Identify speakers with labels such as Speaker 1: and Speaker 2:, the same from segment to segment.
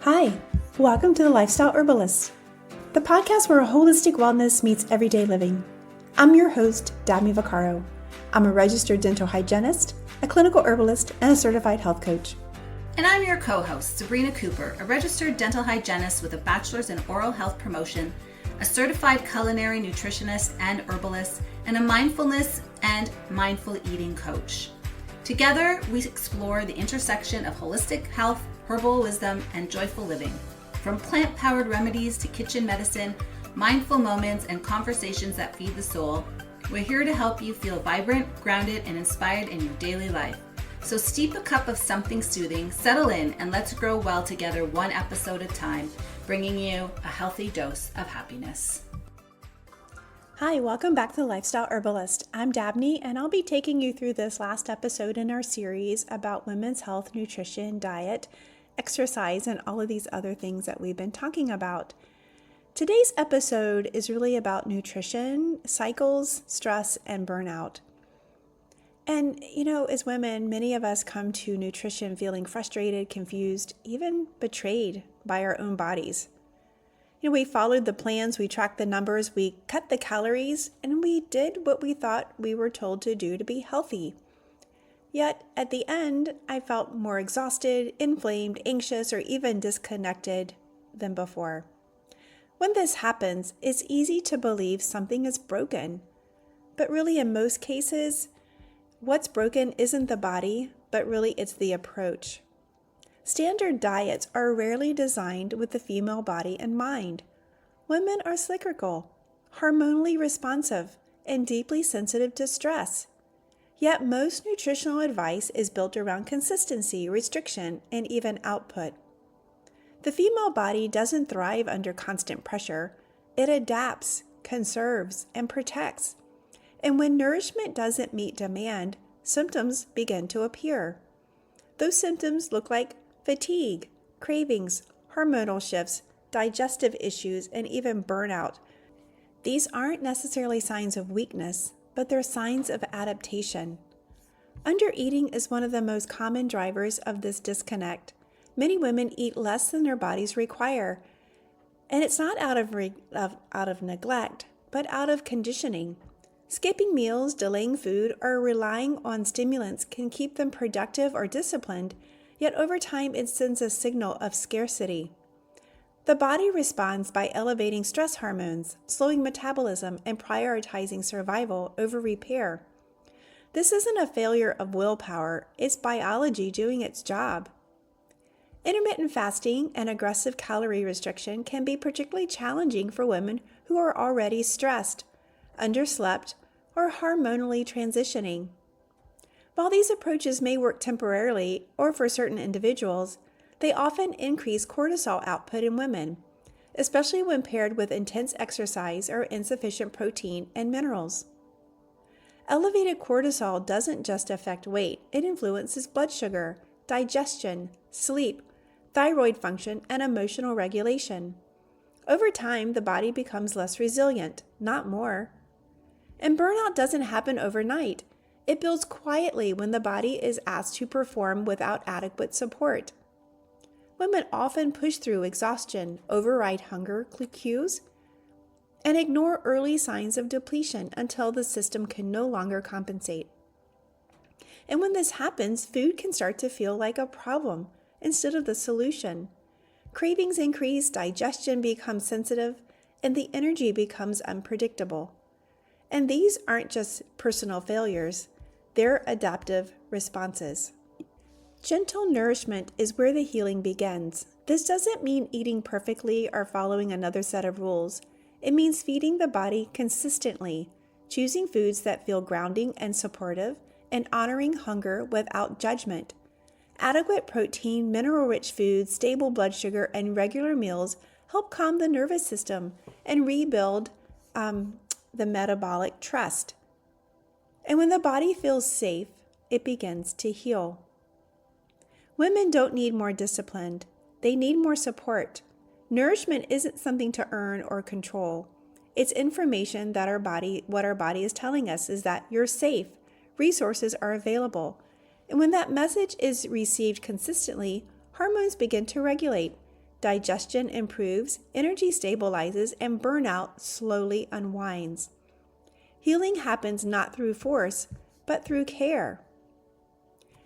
Speaker 1: Hi, welcome to the Lifestyle Herbalist, the podcast where holistic wellness meets everyday living. I'm your host, Dabney-BS. I'm a registered dental hygienist, a clinical herbalist, and a certified health coach.
Speaker 2: And I'm your co-host, Sabrina Cooper, a registered dental hygienist with a bachelor's in oral health promotion, a certified culinary nutritionist and herbalist, and a mindfulness and mindful eating coach. Together, we explore the intersection of holistic health, herbal wisdom, and joyful living. From plant-powered remedies to kitchen medicine, mindful moments, and conversations that feed the soul, we're here to help you feel vibrant, grounded, and inspired in your daily life. So steep a cup of something soothing, settle in, and let's grow well together one episode at a time, bringing you a healthy dose of happiness.
Speaker 1: Hi, welcome back to the Lifestyle Herbalist. I'm Dabney, and I'll be taking you through this last episode in our series about women's health, nutrition, diet, exercise, and all of these other things that we've been talking about. Today's episode is really about nutrition, cycles, stress, and burnout. And, as women, many of us come to nutrition feeling frustrated, confused, even betrayed by our own bodies. We followed the plans, we tracked the numbers, we cut the calories, and we did what we thought we were told to do to be healthy. Yet, at the end, I felt more exhausted, inflamed, anxious, or even disconnected than before. When this happens, it's easy to believe something is broken. But really, in most cases, what's broken isn't the body, but really it's the approach. Standard diets are rarely designed with the female body in mind. Women are cyclical, hormonally responsive, and deeply sensitive to stress. Yet most nutritional advice is built around consistency, restriction, and even output. The female body doesn't thrive under constant pressure. It adapts, conserves, and protects. And when nourishment doesn't meet demand, symptoms begin to appear. Those symptoms look like fatigue, cravings, hormonal shifts, digestive issues, and even burnout. These aren't necessarily signs of weakness, but they're signs of adaptation. Undereating is one of the most common drivers of this disconnect. Many women eat less than their bodies require, and it's not out of neglect, but out of conditioning. Skipping meals, delaying food, or relying on stimulants can keep them productive or disciplined, yet over time it sends a signal of scarcity. The body responds by elevating stress hormones, slowing metabolism, and prioritizing survival over repair. This isn't a failure of willpower, it's biology doing its job. Intermittent fasting and aggressive calorie restriction can be particularly challenging for women who are already stressed, underslept, or hormonally transitioning. While these approaches may work temporarily or for certain individuals, they often increase cortisol output in women, especially when paired with intense exercise or insufficient protein and minerals. Elevated cortisol doesn't just affect weight, it influences blood sugar, digestion, sleep, thyroid function, and emotional regulation. Over time, the body becomes less resilient, not more. And burnout doesn't happen overnight. It builds quietly when the body is asked to perform without adequate support. Women often push through exhaustion, override hunger cues, and ignore early signs of depletion until the system can no longer compensate. And when this happens, food can start to feel like a problem instead of the solution. Cravings increase, digestion becomes sensitive, and the energy becomes unpredictable. And these aren't just personal failures. They're adaptive responses. Gentle nourishment is where the healing begins. This doesn't mean eating perfectly or following another set of rules. It means feeding the body consistently, choosing foods that feel grounding and supportive, and honoring hunger without judgment. Adequate protein, mineral-rich foods, stable blood sugar, and regular meals help calm the nervous system and rebuild the metabolic trust. And when the body feels safe, it begins to heal. Women don't need more discipline. They need more support. Nourishment isn't something to earn or control. It's information that what our body is telling us is that you're safe, resources are available. And when that message is received consistently, hormones begin to regulate. digestion improves, energy stabilizes, and burnout slowly unwinds. Healing happens not through force, but through care.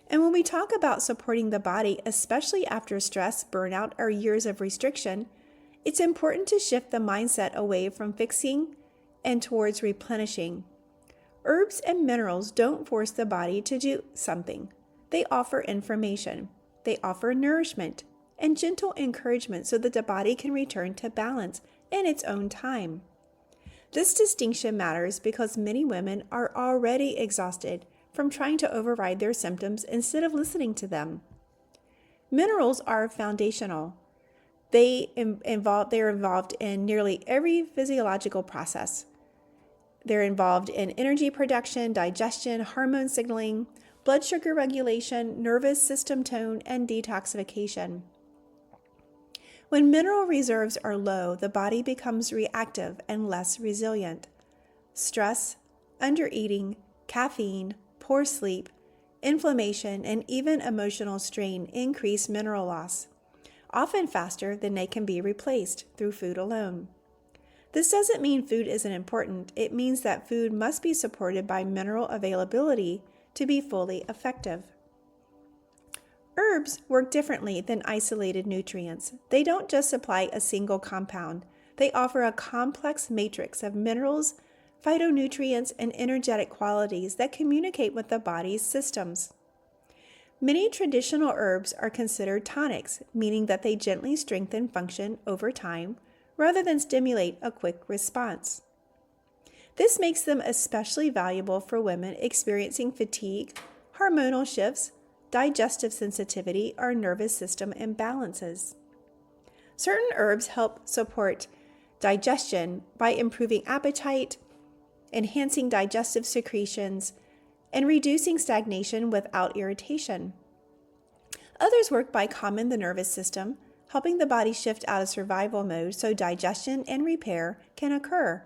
Speaker 1: And when we talk about supporting the body, especially after stress, burnout, or years of restriction, it's important to shift the mindset away from fixing and towards replenishing. Herbs and minerals don't force the body to do something. They offer information. They offer nourishment and gentle encouragement so that the body can return to balance in its own time. This distinction matters because many women are already exhausted from trying to override their symptoms instead of listening to them. Minerals are foundational. They are involved in nearly every physiological process. They're involved in energy production, digestion, hormone signaling, blood sugar regulation, nervous system tone, and detoxification. When mineral reserves are low, the body becomes reactive and less resilient. Stress, undereating, caffeine, poor sleep, inflammation, and even emotional strain increase mineral loss, often faster than they can be replaced through food alone. This doesn't mean food isn't important. It means that food must be supported by mineral availability to be fully effective. Herbs work differently than isolated nutrients. They don't just supply a single compound. They offer a complex matrix of minerals, phytonutrients, and energetic qualities that communicate with the body's systems. Many traditional herbs are considered tonics, meaning that they gently strengthen function over time rather than stimulate a quick response. This makes them especially valuable for women experiencing fatigue, hormonal shifts, digestive sensitivity, or nervous system imbalances. Certain herbs help support digestion by improving appetite, enhancing digestive secretions, and reducing stagnation without irritation. Others work by calming the nervous system, helping the body shift out of survival mode so digestion and repair can occur.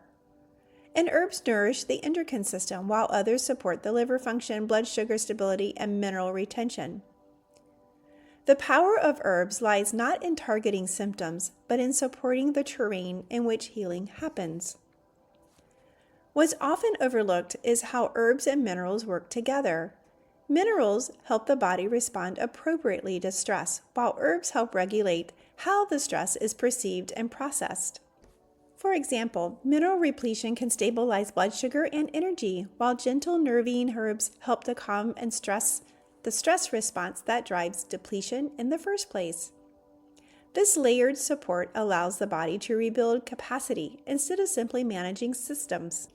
Speaker 1: And herbs nourish the endocrine system, while others support the liver function, blood sugar stability, and mineral retention. The power of herbs lies not in targeting symptoms, but in supporting the terrain in which healing happens. What's often overlooked is how herbs and minerals work together. Minerals help the body respond appropriately to stress, while herbs help regulate how the stress is perceived and processed. For example, mineral repletion can stabilize blood sugar and energy, while gentle nervine herbs help to calm and the stress response that drives depletion in the first place. This layered support allows the body to rebuild capacity instead of simply managing systems.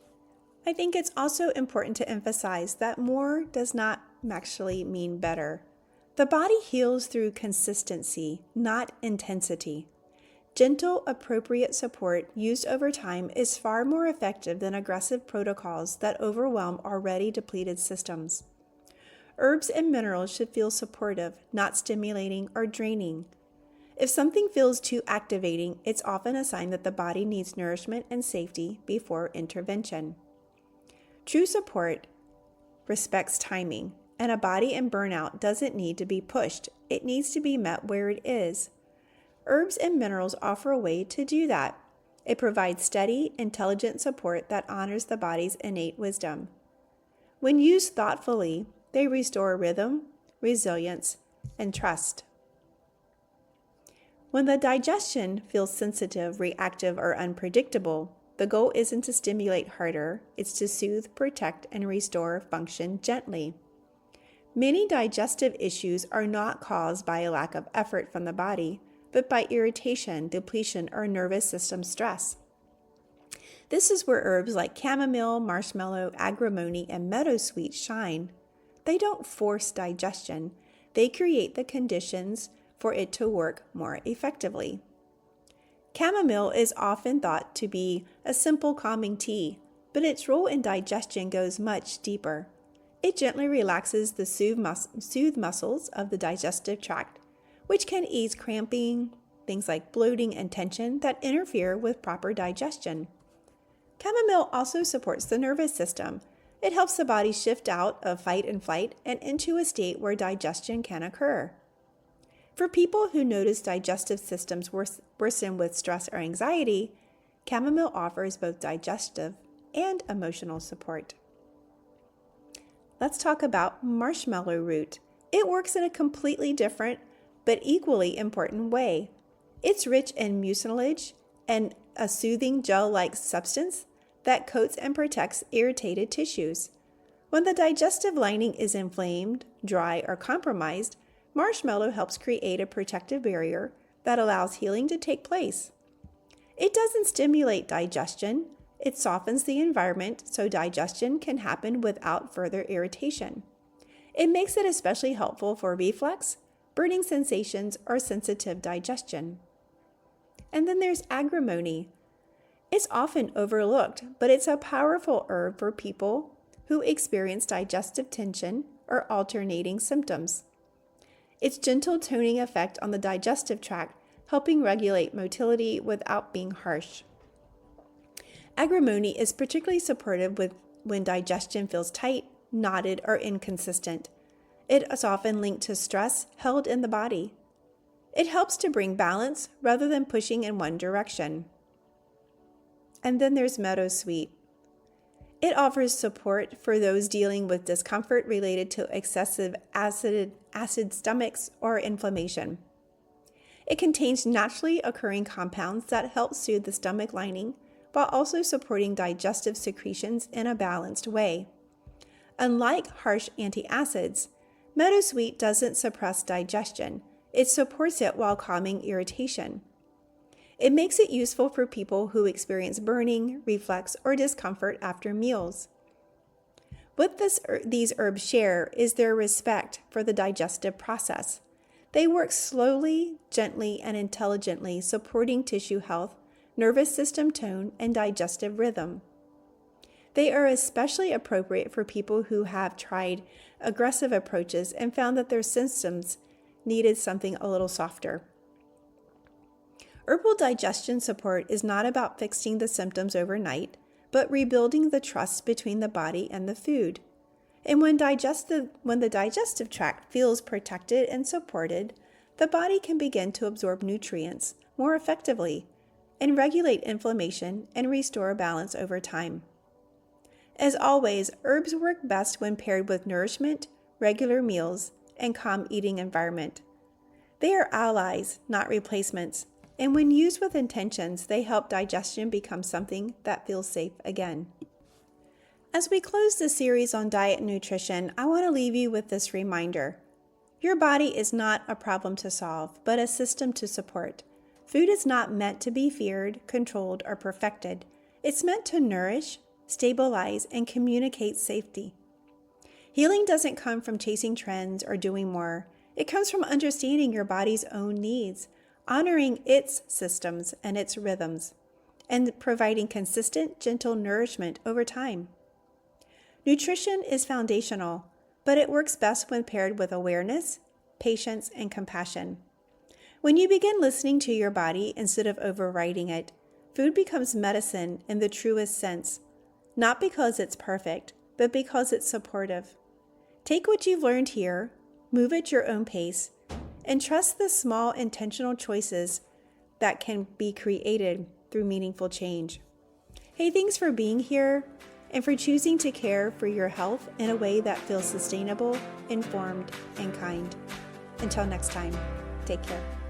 Speaker 1: I think it's also important to emphasize that more does not actually mean better. The body heals through consistency, not intensity. Gentle, appropriate support used over time is far more effective than aggressive protocols that overwhelm already depleted systems. Herbs and minerals should feel supportive, not stimulating or draining. If something feels too activating, it's often a sign that the body needs nourishment and safety before intervention. True support respects timing, and a body in burnout doesn't need to be pushed. It needs to be met where it is. Herbs and minerals offer a way to do that. It provides steady, intelligent support that honors the body's innate wisdom. When used thoughtfully, they restore rhythm, resilience, and trust. When the digestion feels sensitive, reactive, or unpredictable, the goal isn't to stimulate harder, it's to soothe, protect, and restore function gently. Many digestive issues are not caused by a lack of effort from the body, but by irritation, depletion, or nervous system stress. This is where herbs like chamomile, marshmallow, agrimony, and meadowsweet shine. They don't force digestion. They create the conditions for it to work more effectively. Chamomile is often thought to be a simple calming tea, but its role in digestion goes much deeper. It gently relaxes the soothe muscles of the digestive tract, which can ease cramping, things like bloating and tension that interfere with proper digestion. Chamomile also supports the nervous system. It helps the body shift out of fight and flight and into a state where digestion can occur. For people who notice digestive systems worsen with stress or anxiety, chamomile offers both digestive and emotional support. Let's talk about marshmallow root. It works in a completely different but equally important way. It's rich in mucilage and a soothing gel-like substance that coats and protects irritated tissues. When the digestive lining is inflamed, dry, or compromised, marshmallow helps create a protective barrier that allows healing to take place. It doesn't stimulate digestion. It softens the environment so digestion can happen without further irritation. It makes it especially helpful for reflux, burning sensations, or sensitive digestion. And then there's agrimony. It's often overlooked, but it's a powerful herb for people who experience digestive tension or alternating symptoms. Its gentle toning effect on the digestive tract, helping regulate motility without being harsh. Agrimony is particularly supportive when digestion feels tight, knotted, or inconsistent. It is often linked to stress held in the body. It helps to bring balance rather than pushing in one direction. And then there's meadowsweet. It offers support for those dealing with discomfort related to excessive acid stomachs or inflammation. It contains naturally occurring compounds that help soothe the stomach lining while also supporting digestive secretions in a balanced way. Unlike harsh antacids, meadowsweet doesn't suppress digestion. It supports it while calming irritation. It makes it useful for people who experience burning, reflux, or discomfort after meals. What these herbs share is their respect for the digestive process. They work slowly, gently, and intelligently, supporting tissue health, nervous system tone, and digestive rhythm. They are especially appropriate for people who have tried aggressive approaches and found that their systems needed something a little softer. Herbal digestion support is not about fixing the symptoms overnight, but rebuilding the trust between the body and the food. And when the digestive tract feels protected and supported, the body can begin to absorb nutrients more effectively and regulate inflammation and restore balance over time. As always, herbs work best when paired with nourishment, regular meals, and calm eating environment. They are allies, not replacements, and when used with intentions, they help digestion become something that feels safe again. As we close this series on diet and nutrition, I want to leave you with this reminder. Your body is not a problem to solve, but a system to support. Food is not meant to be feared, controlled, or perfected. It's meant to nourish, stabilize, and communicate safety. Healing doesn't come from chasing trends or doing more. It comes from understanding your body's own needs, honoring its systems and its rhythms, and providing consistent, gentle nourishment over time. Nutrition is foundational, but it works best when paired with awareness, patience, and compassion. When you begin listening to your body instead of overriding it, food becomes medicine in the truest sense, not because it's perfect, but because it's supportive. Take what you've learned here, move at your own pace, and trust the small intentional choices that can be created through meaningful change. Hey, thanks for being here and for choosing to care for your health in a way that feels sustainable, informed, and kind. Until next time, take care.